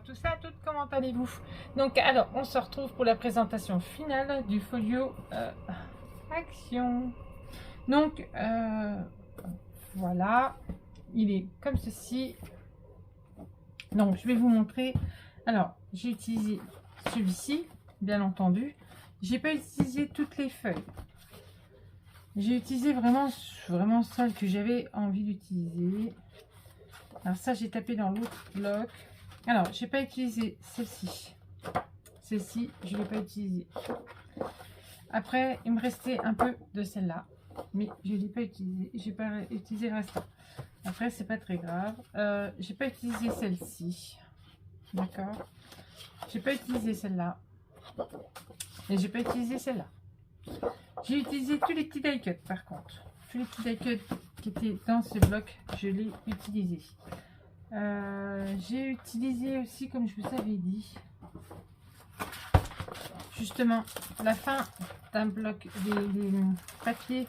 tous et à toutes, comment allez-vous? Donc alors, on se retrouve pour la présentation finale du folio Action. Donc voilà, il est comme ceci. Donc je vais vous montrer. Alors, j'ai utilisé celui-ci, bien entendu. J'ai pas utilisé toutes les feuilles. J'ai utilisé vraiment celle que j'avais envie d'utiliser. Alors ça, j'ai tapé dans l'autre bloc. Alors, j'ai pas utilisé celle-ci. Celle-ci, je ne l'ai pas utilisée. Après, il me restait un peu de celle-là, mais je ne l'ai pas utilisée. J'ai pas utilisé le restant. Après, c'est pas très grave. J'ai pas utilisé celle-ci. D'accord. J'ai pas utilisé celle-là. Et j'ai pas utilisé celle-là. J'ai utilisé tous les petits die cuts par contre. Tous les petits die cuts qui étaient dans ce bloc, je l'ai utilisé. J'ai utilisé aussi, comme je vous avais dit, justement la fin d'un bloc des papiers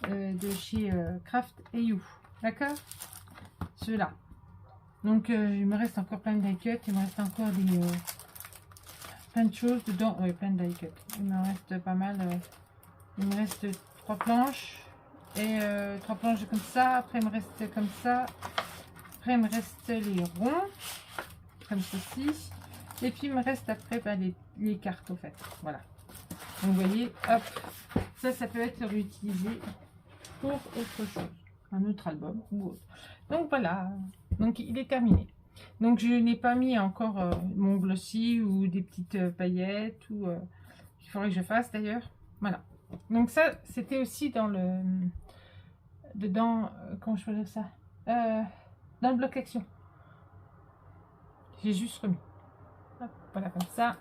de chez Craft & You. D'accord, ceux-là. Donc il me reste encore plein de die cuts, il me reste encore des plein de choses dedans. Oui, plein de die cuts. Il me reste pas mal. Il me reste 3 planches et 3 planches comme ça. Après il me reste comme ça. Après il me reste les ronds comme ceci. Et puis il me reste après les cartes au fait. Voilà. Donc vous voyez, hop, ça peut être réutilisé pour autre chose, un autre album ou autre. Donc voilà, donc il est terminé. Donc je n'ai pas mis encore mon glossy ou des petites paillettes ou il faudrait que je fasse d'ailleurs. Voilà. Donc ça c'était aussi dans le dedans comment je peux dire ça, dans le bloc action. J'ai juste remis. Hop, voilà, comme ça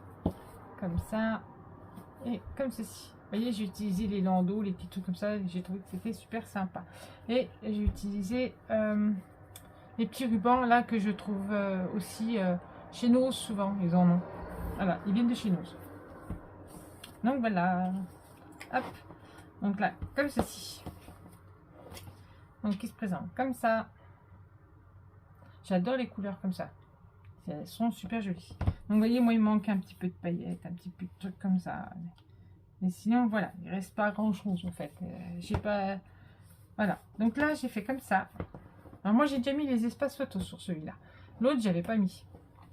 et comme ceci. Vous voyez, j'ai utilisé les landaux, les petits trucs comme ça. J'ai trouvé que c'était super sympa. Et j'ai utilisé les petits rubans là que je trouve aussi chez Nose souvent. Ils en ont. Voilà, ils viennent de chez Nose. Donc voilà. Hop. Donc là, comme ceci. Donc qui se présente comme ça. J'adore les couleurs comme ça. Elles sont super jolies. Donc vous voyez, moi il manque un petit peu de paillettes, un petit peu de trucs comme ça. Mais sinon voilà, il reste pas grand chose en fait. J'ai pas. Voilà. Donc là j'ai fait comme ça. Alors moi j'ai déjà mis les espaces photos sur celui-là. L'autre j'avais pas mis.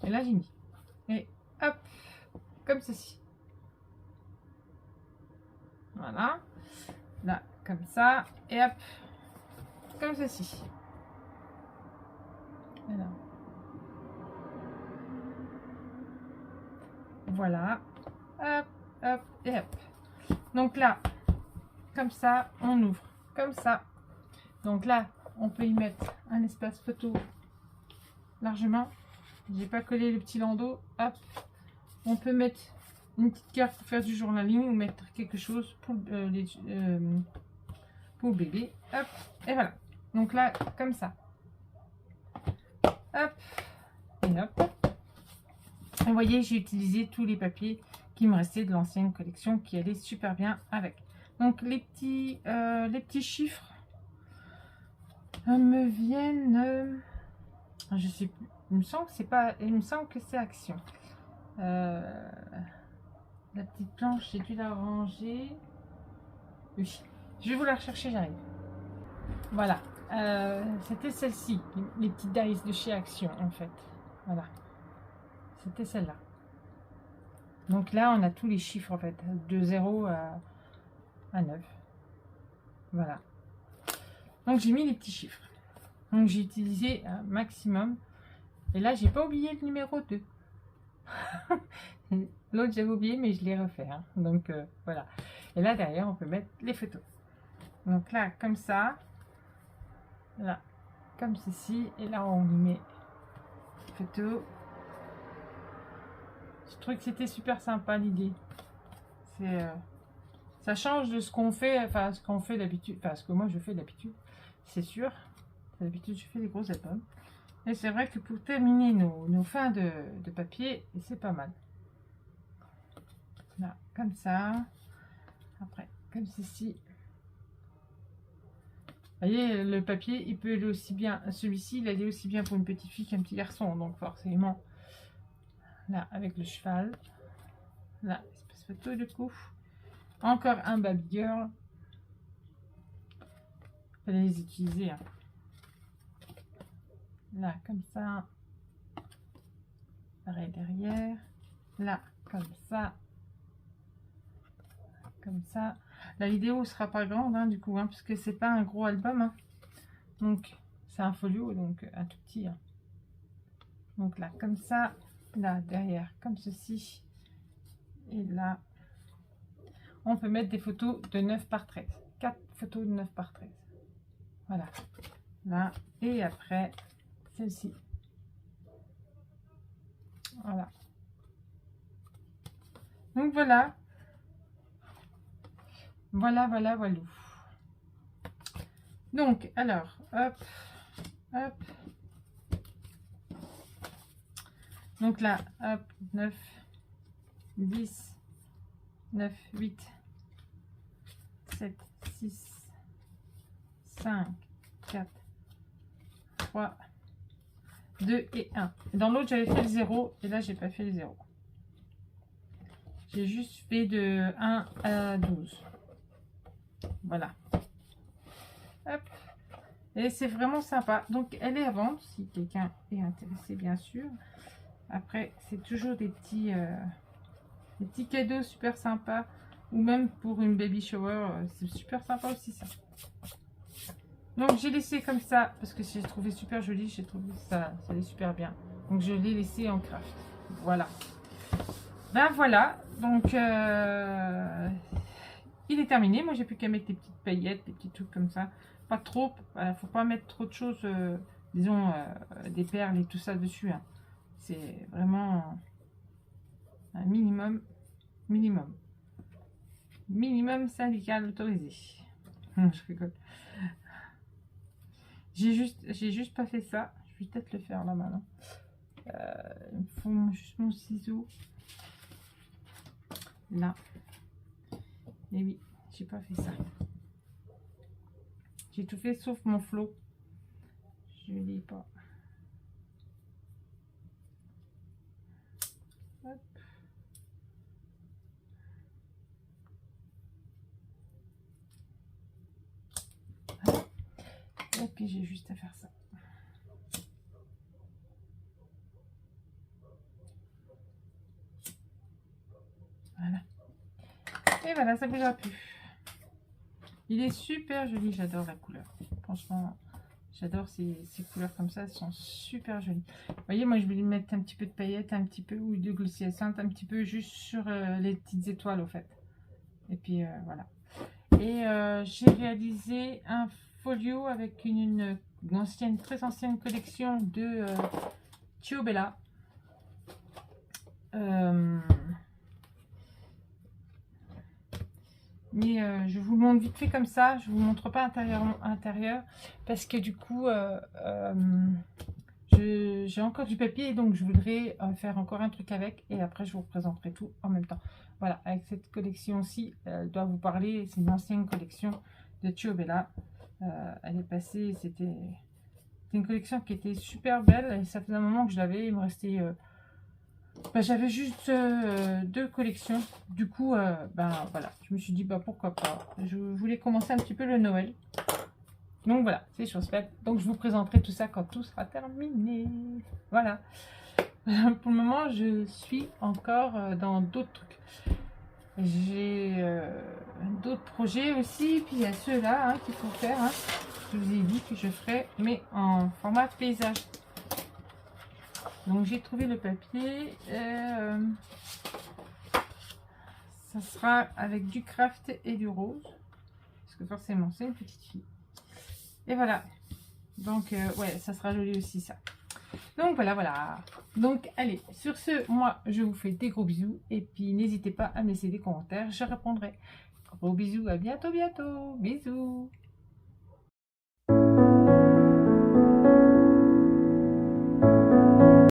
Et là j'ai mis. Et hop, comme ceci. Voilà. Là, comme ça. Et hop, comme ceci. Alors. Voilà. Hop, hop et hop. Donc là, comme ça, on ouvre. Comme ça. Donc là, on peut y mettre un espace photo largement. J'ai pas collé le petit landau. Hop. On peut mettre une petite carte pour faire du journaling ou mettre quelque chose pour pour le bébé. Hop. Et voilà. Donc là, comme ça. Hop. Et hop. Vous voyez, j'ai utilisé tous les papiers qui me restaient de l'ancienne collection qui allaient super bien avec. Donc les petits chiffres me viennent, je sais plus. Il me semble que c'est pas, il me semble que c'est Action. La petite planche, j'ai dû la ranger. Oui, je vais vous la rechercher, j'arrive. Voilà, c'était celle-ci, les petits dice de chez Action en fait. Voilà, c'était celle-là. Donc là, on a tous les chiffres en fait, de 0 à 9. Voilà. Donc j'ai mis les petits chiffres. Donc j'ai utilisé un maximum. Et là, j'ai pas oublié le numéro 2. L'autre, j'avais oublié, mais je l'ai refait. Hein. Donc voilà. Et là, derrière, on peut mettre les photos. Donc là, comme ça. Là, comme ceci. Et là, on y met les photos. Je trouve que c'était super sympa l'idée. C'est ça change de ce qu'on fait, enfin ce qu'on fait d'habitude, enfin ce que moi je fais d'habitude, c'est sûr. D'habitude je fais des gros albums. Et c'est vrai que pour terminer nos fins de papier, c'est pas mal. Là, comme ça. Après, comme ceci. Vous voyez, le papier, il peut aller aussi bien, celui-ci, il allait aussi bien pour une petite fille qu'un petit garçon. Donc forcément, là avec le cheval, là espèce photo du coup, encore un baby girl, fallait les utiliser hein. Là comme ça, pareil derrière, là comme ça, la vidéo sera pas grande hein, du coup hein, puisque c'est pas un gros album hein. Donc c'est un folio, donc un tout petit hein. Donc là comme ça, là derrière comme ceci, et là on peut mettre des photos de 9 par 13, 4 photos de 9 par 13, voilà, là, et après celle-ci, voilà. Donc voilà, voilà. Donc alors hop, donc là hop, 9 10 9 8 7 6 5 4 3 2 et 1. Dans l'autre j'avais fait le 0 et là j'ai pas fait le 0, j'ai juste fait de 1 à 12, voilà. Hop. Et c'est vraiment sympa, donc elle est à vendre si quelqu'un est intéressé bien sûr. Après c'est toujours des petits cadeaux super sympas, ou même pour une baby shower, c'est super sympa aussi ça. Donc j'ai laissé comme ça parce que j'ai trouvé super joli, j'ai trouvé ça allait super bien, donc je l'ai laissé en craft, voilà. Ben voilà, donc il est terminé. Moi j'ai plus qu'à mettre des petites paillettes, des petits trucs comme ça, pas trop, faut pas mettre trop de choses, disons des perles et tout ça dessus hein. C'est vraiment un minimum syndical autorisé. Je rigole. J'ai juste pas fait ça. Je vais peut-être le faire là maintenant. Il me faut juste mon ciseau. Là. Et oui, j'ai pas fait ça. J'ai tout fait sauf mon flot. Je l'ai pas. Hop. Voilà. Et puis j'ai juste à faire ça. Voilà. Et voilà, ça bougera plus. Il est super joli, j'adore la couleur. Franchement, j'adore ces couleurs comme ça, elles sont super jolies. Vous voyez, moi je vais lui mettre un petit peu de paillettes, un petit peu, ou de glycérine, un petit peu juste sur les petites étoiles au fait. Et puis voilà. Et j'ai réalisé un folio avec une ancienne, très ancienne collection de Chio Bella. Mais je vous montre vite fait comme ça, je vous montre pas intérieur parce que du coup j'ai encore du papier, donc je voudrais faire encore un truc avec, et après je vous présenterai tout en même temps. Voilà, avec cette collection aussi, elle doit vous parler, c'est une ancienne collection de Chio Bella. Elle est passée, c'était une collection qui était super belle, et ça faisait un moment que je l'avais, il me restait... j'avais juste 2 collections, du coup voilà, je me suis dit pourquoi pas, je voulais commencer un petit peu le Noël, donc voilà, c'est chose faite. Donc je vous présenterai tout ça quand tout sera terminé, voilà. Pour le moment je suis encore dans d'autres trucs, j'ai d'autres projets aussi, puis il y a ceux-là hein, qu'il faut faire hein. Je vous ai dit que je ferai, mais en format paysage. Donc j'ai trouvé le papier, ça sera avec du craft et du rose, parce que forcément c'est une petite fille. Et voilà, donc ouais, ça sera joli aussi ça. Donc voilà. Donc allez, sur ce, moi je vous fais des gros bisous, et puis n'hésitez pas à me laisser des commentaires, je répondrai. Gros bisous, à bientôt, bisous.